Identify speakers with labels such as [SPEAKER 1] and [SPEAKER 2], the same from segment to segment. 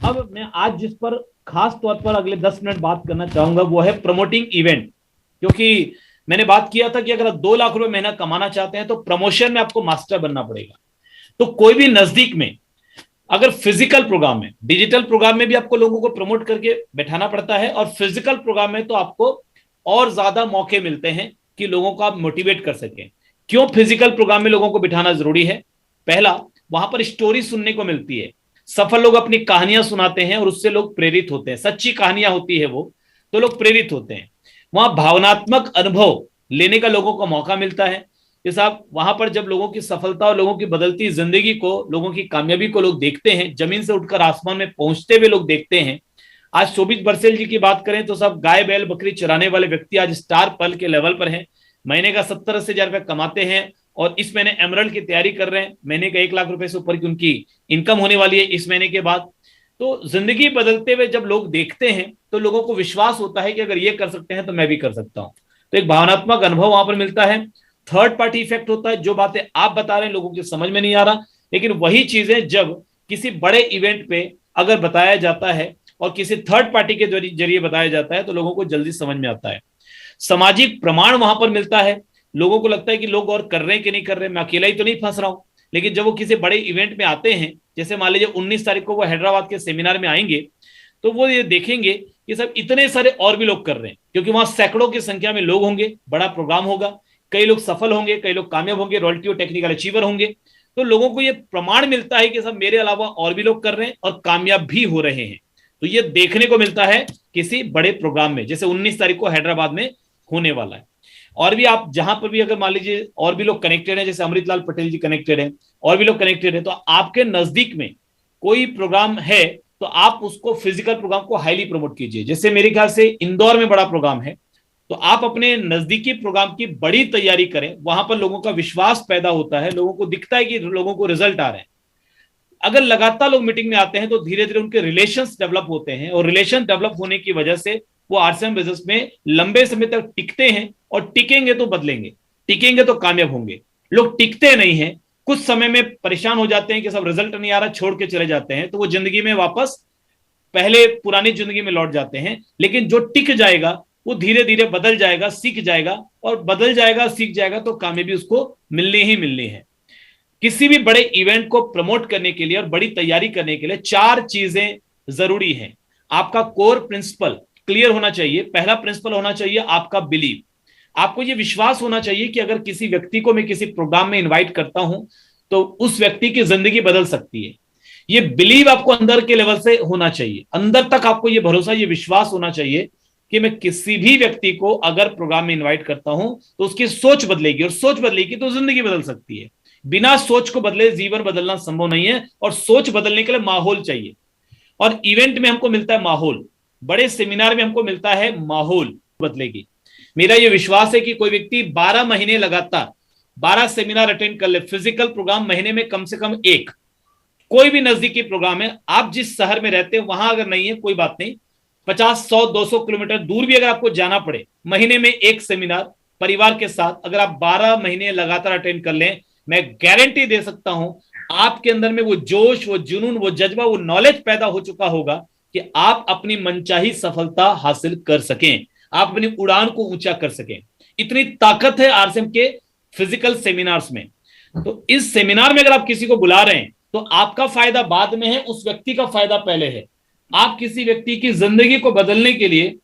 [SPEAKER 1] अब मैं आज जिस पर खास तौर पर अगले 10 मिनट बात करना चाहूंगा वो है प्रमोटिंग इवेंट। क्योंकि मैंने बात किया था कि अगर आप 2 लाख रुपए महीना कमाना चाहते हैं तो प्रमोशन में आपको मास्टर बनना पड़ेगा। तो कोई भी नजदीक में अगर फिजिकल प्रोग्राम में, डिजिटल प्रोग्राम में भी आपको लोगों को प्रमोट करके बैठाना पड़ता है, और फिजिकल प्रोग्राम में तो आपको और ज्यादा मौके मिलते हैं कि लोगों को आप मोटिवेट कर सकें। क्यों फिजिकल प्रोग्राम में लोगों को बिठाना जरूरी है? पहला, वहां पर स्टोरी सुनने को मिलती है। सफल लोग अपनी कहानियां सुनाते हैं और उससे लोग प्रेरित होते हैं। सच्ची कहानियां होती है वो, तो लोग प्रेरित होते हैं। वहां भावनात्मक अनुभव लेने का लोगों को मौका मिलता है कि साहब वहां पर जब लोगों की सफलता और लोगों की बदलती जिंदगी को, लोगों की कामयाबी को लोग देखते हैं, जमीन से उठकर आसमान में पहुंचते हुए लोग देखते हैं। आज शोभित बरसेल जी की बात करें तो सब गाय बैल बकरी चराने वाले व्यक्ति आज स्टार पल के लेवल पर हैं। महीने का 70-80 हजार रुपए कमाते हैं और इस महीने एमरल्ड की तैयारी कर रहे हैं। महीने का 1 लाख रुपए से ऊपर की उनकी इनकम होने वाली है इस महीने के बाद। तो जिंदगी बदलते हुए जब लोग देखते हैं तो लोगों को विश्वास होता है कि अगर ये कर सकते हैं तो मैं भी कर सकता हूं। तो एक भावनात्मक अनुभव वहां पर मिलता है। थर्ड पार्टी इफेक्ट होता है। जो बातें आप बता रहे हैं लोगों की समझ में नहीं आ रहा, लेकिन वही चीजें जब किसी बड़े इवेंट पे अगर बताया जाता है और किसी थर्ड पार्टी के जरिए बताया जाता है तो लोगों को जल्दी समझ में आता है। सामाजिक प्रमाण वहां पर मिलता है। लोगों को लगता है कि लोग और कर रहे हैं कि नहीं कर रहे, मैं अकेला ही तो नहीं फंस रहा हूं। लेकिन जब वो किसी बड़े इवेंट में आते हैं, जैसे मान लीजिए 19 तारीख को वो हैदराबाद के सेमिनार में आएंगे, तो वो ये देखेंगे कि सब इतने सारे और भी लोग कर रहे हैं, क्योंकि वहां सैकड़ों की संख्या में लोग होंगे, बड़ा प्रोग्राम होगा, कई लोग सफल होंगे, कई लोग कामयाब होंगे, रॉयल्टी और टेक्निकल अचीवर होंगे। तो लोगों को ये प्रमाण मिलता है कि सब मेरे अलावा और भी लोग कर रहे हैं और कामयाब भी हो रहे हैं। तो ये देखने को मिलता है किसी बड़े प्रोग्राम में, जैसे 19 तारीख को हैदराबाद में होने वाला है। और भी आप जहां पर भी अगर मान लीजिए और भी लोग कनेक्टेड हैं, जैसे अमृतलाल पटेल जी कनेक्टेड हैं, और भी लोग कनेक्टेड हैं, तो आपके नजदीक में कोई प्रोग्राम है तो आप उसको, फिजिकल प्रोग्राम को हाईली प्रमोट कीजिए। जैसे मेरे ख्याल से इंदौर में बड़ा प्रोग्राम है, तो आप अपने नजदीकी प्रोग्राम की बड़ी तैयारी करें। वहां पर लोगों का विश्वास पैदा होता है, लोगों को दिखता है कि लोगों को रिजल्ट आ रहे हैं। अगर लगातार लोग मीटिंग में आते हैं तो धीरे धीरे उनके रिलेशंस डेवलप होते हैं, और रिलेशन डेवलप होने की वजह से वो आरसीएम बिजनेस में लंबे समय तक टिकते हैं, और टिकेंगे तो बदलेंगे, टिकेंगे तो कामयाब होंगे। लोग टिकते नहीं है, कुछ समय में परेशान हो जाते हैं कि सब रिजल्ट नहीं आ रहा, छोड़ के चले जाते हैं, तो वो जिंदगी में वापस पहले पुरानी जिंदगी में लौट जाते हैं। लेकिन जो टिक जाएगा वो धीरे धीरे बदल जाएगा, सीख जाएगा, और बदल जाएगा, सीख जाएगा, तो कामयाबी उसको मिलनी ही मिलनी है। किसी भी बड़े इवेंट को प्रमोट करने के लिए और बड़ी तैयारी करने के लिए 4 चीजें जरूरी हैं। आपका कोर प्रिंसिपल क्लियर होना चाहिए। पहला प्रिंसिपल होना चाहिए आपका बिलीव। आपको यह विश्वास होना चाहिए कि अगर किसी व्यक्ति को मैं किसी प्रोग्राम में इनवाइट करता हूं तो उस व्यक्ति की जिंदगी बदल सकती है। ये बिलीव आपको अंदर के लेवल से होना चाहिए, अंदर तक आपको ये भरोसा, ये विश्वास होना चाहिए कि मैं किसी भी व्यक्ति को अगर प्रोग्राम में इनवाइट करता हूं तो उसकी सोच बदलेगी, और सोच बदलेगी तो जिंदगी बदल सकती है। बिना सोच को बदले जीवन बदलना संभव नहीं है, और सोच बदलने के लिए माहौल चाहिए। और इवेंट में हमको मिलता है माहौल, बड़े सेमिनार में हमको मिलता है माहौल बदलेगी। मेरा यह विश्वास है कि कोई व्यक्ति 12 महीने लगातार 12 सेमिनार अटेंड कर ले, फिजिकल प्रोग्राम महीने में कम से कम एक, कोई भी नजदीकी प्रोग्राम है, आप जिस शहर में रहते हैं वहां अगर नहीं है कोई बात नहीं, 50, 100, 200 किलोमीटर दूर भी अगर आपको जाना पड़े, महीने में एक सेमिनार परिवार के साथ अगर आप 12 महीने लगातार अटेंड कर लें, मैं गारंटी दे सकता हूं आपके अंदर में वो जोश, वो जुनून, वो जज्बा, वो नॉलेज पैदा हो चुका होगा कि आप अपनी मनचाही सफलता हासिल कर सकें, आप अपनी उड़ान को ऊंचा कर सकें। इतनी ताकत है आरसीएम के फिजिकल सेमिनार्स में। तो इस सेमिनार में अगर आप किसी को बुला रहे हैं तो आपका फायदा बाद में है, उस व्यक्ति का फायदा पहले है। आप किसी व्यक्ति की जिंदगी को बदलने के लिए,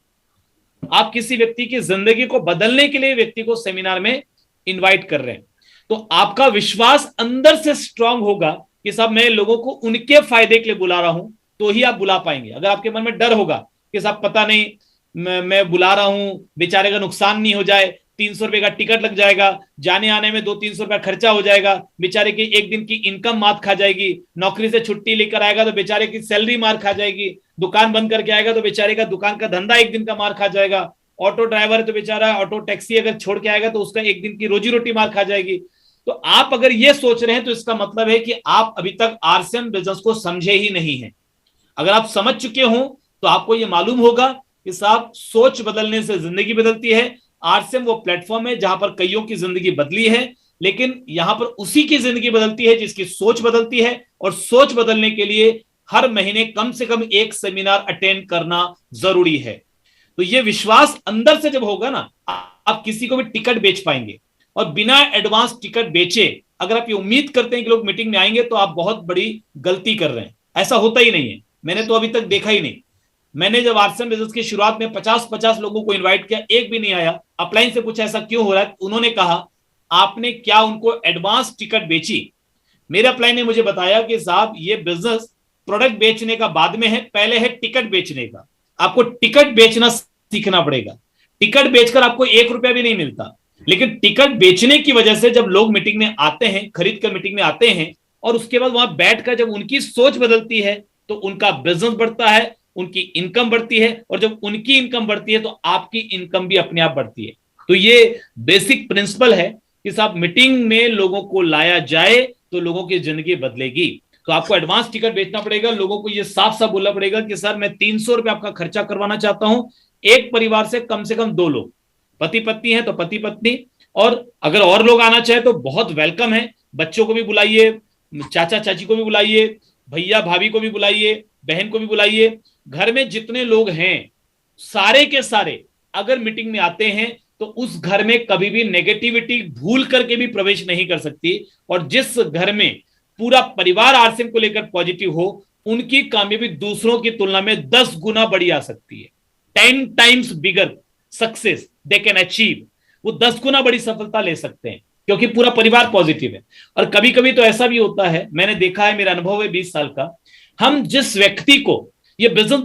[SPEAKER 1] आप किसी व्यक्ति की जिंदगी को बदलने के लिए व्यक्ति को सेमिनार में इनवाइट कर रहे हैं, तो आपका विश्वास अंदर से स्ट्रांग होगा कि साहब मैं लोगों को उनके फायदे के लिए बुला रहा हूं, तो ही आप बुला पाएंगे। अगर आपके मन में डर होगा कि साहब पता नहीं मैं बुला रहा हूं, बेचारे का नुकसान नहीं हो जाए, 300 रुपए का टिकट लग जाएगा, जाने आने में 200-300 रुपया खर्चा हो जाएगा, बेचारे की एक दिन की इनकम मात खा जाएगी, नौकरी से छुट्टी लेकर आएगा तो बेचारे की सैलरी मार खा जाएगी, दुकान बंद करके आएगा तो बेचारे का दुकान का धंधा एक दिन का मार खा जाएगा, ऑटो ड्राइवर है तो बेचारा ऑटो टैक्सी अगर छोड़ के आएगा तो उसका एक दिन की रोजी रोटी मार खा जाएगी। तो आप अगर ये सोच रहे हैं तो इसका मतलब है कि आप अभी तक आरसीएम बिजनेस को समझे ही नहीं है। अगर आप समझ चुके हो तो आपको ये मालूम होगा कि साहब सोच बदलने से जिंदगी बदलती है। आरसीएम वो प्लेटफॉर्म है जहां पर कईयों की जिंदगी बदली है, लेकिन यहां पर उसी की जिंदगी बदलती है जिसकी सोच बदलती है, और सोच बदलने के लिए हर महीने कम से कम एक सेमिनार अटेंड करना जरूरी है। तो ये विश्वास अंदर से जब होगा ना, आप किसी को भी टिकट बेच पाएंगे। और बिना एडवांस टिकट बेचे अगर आप ये उम्मीद करते हैं कि लोग मीटिंग में आएंगे, तो आप बहुत बड़ी गलती कर रहे हैं। ऐसा होता ही नहीं है, मैंने तो अभी तक देखा ही नहीं। मैंने जब आरसीएम बिजनेस की शुरुआत में 50-50 लोगों को इनवाइट किया, एक भी नहीं आया। अपलाइन से पूछा ऐसा क्यों हो रहा है, उन्होंने कहा आपने क्या उनको एडवांस टिकट बेची। मेरे अपलाइन ने मुझे बताया कि साहब ये बिजनेस प्रोडक्ट बेचने का बाद में है, पहले है टिकट बेचने का। आपको टिकट बेचना सीखना पड़ेगा। टिकट बेचकर आपको 1 रुपया भी नहीं मिलता, लेकिन टिकट बेचने की वजह से जब लोग मीटिंग में आते हैं, खरीद कर मीटिंग में आते हैं, और उसके बाद वहां बैठकर जब उनकी सोच बदलती है, तो उनका बिजनेस बढ़ता है, उनकी इनकम बढ़ती है, और जब उनकी इनकम बढ़ती है तो आपकी इनकम भी अपने आप बढ़ती है। तो ये बेसिक प्रिंसिपल है कि साहब मीटिंग में लोगों को लाया जाए तो लोगों की जिंदगी बदलेगी। तो आपको एडवांस टिकट बेचना पड़ेगा, लोगों को ये साफ साफ बोलना पड़ेगा कि सर मैं 300 रुपए आपका खर्चा करवाना चाहता हूं, एक परिवार से कम 2 लोग, पति पत्नी है तो पति पत्नी, और अगर और लोग आना चाहे तो बहुत वेलकम है। बच्चों को भी बुलाइए, चाचा चाची को भी बुलाइए, भैया भाभी को भी बुलाइए, बहन को भी बुलाइए। घर में जितने लोग हैं सारे के सारे अगर मीटिंग में आते हैं तो उस घर में कभी भी नेगेटिविटी भूल करके भी प्रवेश नहीं कर सकती। और जिस घर में पूरा परिवार आरसीएम को लेकर पॉजिटिव हो, उनकी कामयाबी दूसरों की तुलना में 10 गुना बड़ी आ सकती है। 10 times bigger success they can achieve. वो 10 गुना बड़ी सफलता ले सकते हैं क्योंकि पूरा परिवार पॉजिटिव है। और कभी कभी तो ऐसा भी होता है, मैंने देखा है, मेरा अनुभव है 20 साल का, हम जिस व्यक्ति को ये बिजनेस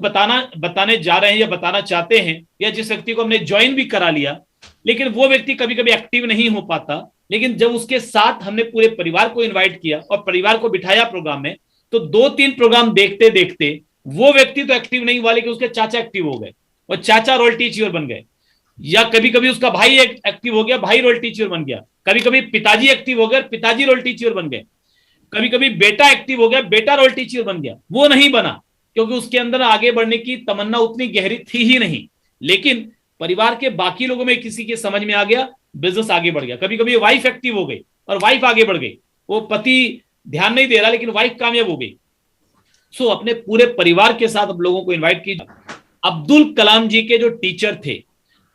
[SPEAKER 1] बताने जा रहे हैं या बताना चाहते हैं, या जिस व्यक्ति को हमने ज्वाइन भी करा लिया, लेकिन वो व्यक्ति कभी कभी एक्टिव नहीं हो पाता। लेकिन जब उसके साथ हमने पूरे परिवार को इनवाइट किया और परिवार को बिठाया प्रोग्राम में, तो 2-3 प्रोग्राम देखते देखते वो व्यक्ति तो एक्टिव नहीं हुआ, लेकिन उसके चाचा एक्टिव हो गए और चाचा रॉयल्टी चीयर बन गए। या कभी कभी उसका भाई एक्टिव हो गया, भाई रॉयल्टी चीयर बन गया। कभी कभी पिताजी एक्टिव हो गए, पिताजी रॉयल्टी चीयर बन गए। कभी कभी बेटा एक्टिव हो गया, बेटा रॉयल्टी चीयर बन गया। वो नहीं बना क्योंकि उसके अंदर आगे बढ़ने की तमन्ना उतनी गहरी थी ही नहीं, लेकिन परिवार के बाकी लोगों में किसी के समझ में आ गया, बिजनेस आगे बढ़ गया। कभी कभी वाइफ एक्टिव हो गई और वाइफ आगे बढ़ गई, वो पति ध्यान नहीं दे रहा लेकिन वाइफ कामयाब हो गई। सो अपने पूरे परिवार के साथ अब लोगों को इनवाइट कीजिए। अब्दुल कलाम जी के जो टीचर थे,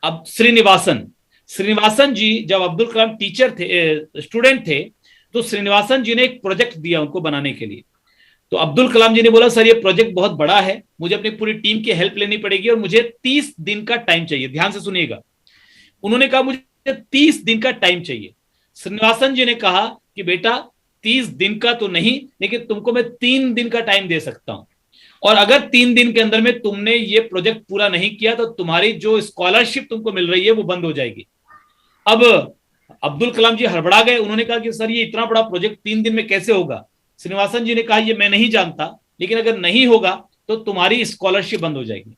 [SPEAKER 1] अब श्रीनिवासन जी, जब अब्दुल कलाम टीचर थे, स्टूडेंट थे, तो श्रीनिवासन जी ने एक प्रोजेक्ट दिया उनको बनाने के लिए। तो अब्दुल कलाम जी ने बोला सर ये प्रोजेक्ट बहुत बड़ा है, मुझे अपनी पूरी टीम की हेल्प लेनी पड़ेगी और मुझे 30 दिन का टाइम चाहिए। ध्यान से सुनिएगा, उन्होंने कहा मुझे 30 दिन का टाइम चाहिए। श्रीनिवासन जी ने कहा कि बेटा 30 दिन का तो नहीं, लेकिन तुमको मैं 3 दिन का टाइम दे सकता हूं, और अगर 3 दिन के अंदर में तुमने ये प्रोजेक्ट पूरा नहीं किया तो तुम्हारी जो स्कॉलरशिप तुमको मिल रही है वो बंद हो जाएगी। अब अब्दुल कलाम जी हड़बड़ा गए, उन्होंने कहा कि सर ये इतना बड़ा प्रोजेक्ट 3 दिन में कैसे होगा। श्रीनिवासन जी ने कहा ये मैं नहीं जानता, लेकिन अगर नहीं होगा तो तुम्हारी स्कॉलरशिप बंद हो जाएगी।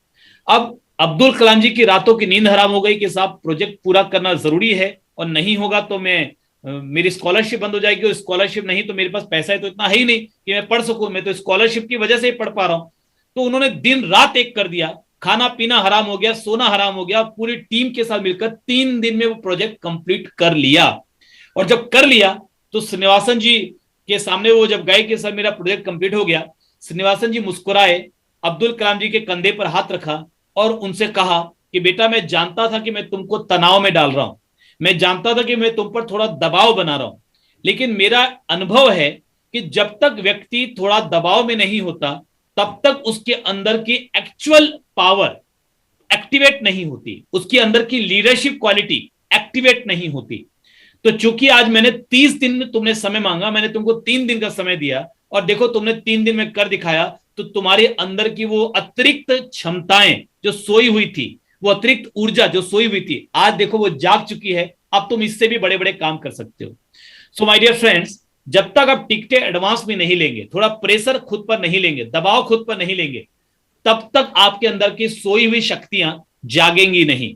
[SPEAKER 1] अब अब्दुल कलाम जी की रातों की नींद हराम हो गई कि साहब प्रोजेक्ट पूरा करना जरूरी है, और नहीं होगा तो मेरी स्कॉलरशिप बंद हो जाएगी, और स्कॉलरशिप नहीं तो मेरे पास पैसा है तो इतना है ही नहीं कि मैं पढ़ सकूं, मैं तो स्कॉलरशिप की वजह से ही पढ़ पा रहा हूं। तो उन्होंने दिन रात एक कर दिया, खाना पीना हराम हो गया, सोना हराम हो गया, पूरी टीम के साथ मिलकर 3 दिन में वो प्रोजेक्ट कंप्लीट कर लिया। और जब कर लिया तो श्रीनिवासन जी के सामने वो जब गए कि सर मेरा प्रोजेक्ट कंप्लीट हो गया, श्रीनिवासन जी मुस्कुराए, अब्दुल कलाम जी के कंधे पर हाथ रखा और उनसे कहा कि बेटा मैं जानता था कि मैं तुमको तनाव में डाल रहा हूं, मैं जानता था कि मैं तुम पर थोड़ा दबाव बना रहा हूं, लेकिन मेरा अनुभव है कि जब तक व्यक्ति थोड़ा दबाव में नहीं होता तब तक उसके अंदर की एक्चुअल पावर एक्टिवेट नहीं होती, उसके अंदर की लीडरशिप क्वालिटी एक्टिवेट नहीं होती। तो चूंकि आज मैंने 30 दिन में तुमने समय मांगा, मैंने तुमको 3 दिन का समय दिया, और देखो तुमने 3 दिन में कर दिखाया, तो तुम्हारे अंदर की वो अतिरिक्त क्षमताएं जो सोई हुई थी, वो अतिरिक्त ऊर्जा जो सोई हुई थी, आज देखो वो जाग चुकी है। अब तुम इससे भी बड़े बड़े काम कर सकते हो। सो माय डियर फ्रेंड्स, जब तक आप टिकटें एडवांस में नहीं लेंगे, थोड़ा प्रेशर खुद पर नहीं लेंगे, दबाव खुद पर नहीं लेंगे, तब तक आपके अंदर की सोई हुई शक्तियां जागेंगी नहीं।